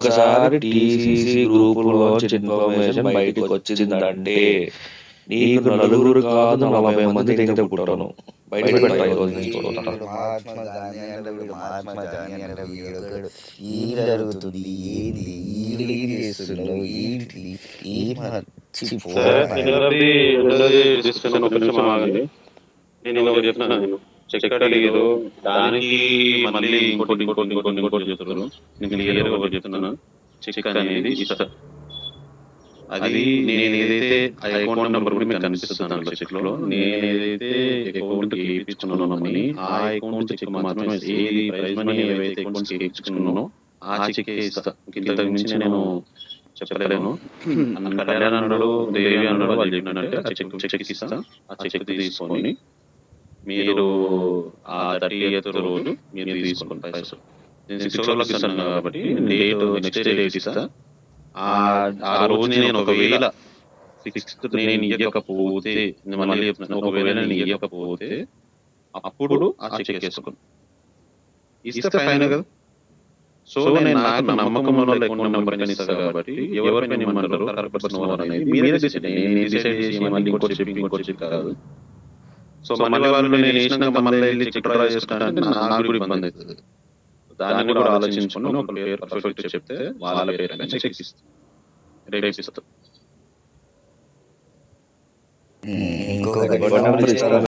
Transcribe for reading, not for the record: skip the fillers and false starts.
ఒకసారి TCC గ్రూపులోంచి information బయటికొచ్చిందంటే నీకు నలుగురు కాదు 40 మంది తెగితే పుట్టను. బయట పెట్టా ఈరోజు నుంచి చూడతా. వీడు మహాత్మా గాంధీ అంటే వీడు మహాత్మా గాంధీ అంటే వీడొకడు ఈడు జరుగుతుంది ఏంది ఈడు ఏం చేస్తున్నావు ఏంటి ఏం డిస్కషన్ ఒక నిమిషం ఆగండి. నేను ఒకటి చెప్తున్నాను. నేను చెక్ అడిగారు దానికి మళ్ళీ ఇంకోటి చెప్తారు. నేను క్లియర్ గా ఒకటి చెప్తున్నాను. చెక్ అనేది ఇస్తా. అది నేను ఏదైతే అకౌంట్ నెంబర్ కూడా మీకు కనిపిస్తుంది చెక్ లో, నేను ఏదైతే అకౌంట్ కి వేయించుకున్నానో మనీ ఆ అకౌంట్ చెక్ మాత్రమే, ఏది ప్రైజ్ మనీ ఏవైతే అకౌంట్స్ వేయించుకున్నానో ఆ చెక్ ఇస్తా. ఇంతకు మించి నేను చెప్పలేను. కళ్యాణ్ అన్నాడు, దేవి అన్నాడు, వాళ్ళు చెప్పినట్టే ఆ చెక్ ఇస్తా. ఆ చెక్ తీసుకొని మీరు ఆ 30th రోజు మీరు తీసుకోండి పైసలు. నేను 6 o'clock ఇస్తాను కాబట్టి డేట్ నెక్స్ట్ డేట్ ఇస్తా. ఆ రోజు నేను ఒకవేళ 6th నేను ఇవ్వకపోతే, మళ్ళీ చెప్తున్నాను, ఒకవేళ నేను ఇవ్వకపోతే అప్పుడు ఆ చెక్ వేసుకోండి. ఇస్తే ఫైన్ కదా. సో నేను నాకు నమ్మకం ఉన్న అకౌంట్ నెంబర్ కానీ ఇస్తా కాబట్టి ఎవరిపైన ఇవ్వమంటారు కరెక్ట్ పర్సన్ అనేది మీరే డిసైడ్. నేను డిసైడ్ చేసి మళ్ళీ ఇంకోటి చెప్పి కాదు. సో మళ్ళీ వాళ్ళు నేను వేసినాక మళ్ళీ వెళ్ళి చెక్ డ్రా చేసుకుంటే నాకు కూడా ఇబ్బంది అవుతుంది. దాన్ని కూడా ఆలోచించుకొని ఒక పేరు పర్ఫెక్ట్ చెప్తే వాళ్ళ పేరు పైన చెక్ ఇస్తాను, రేట్ ఇస్తాను. ఇంకొకటి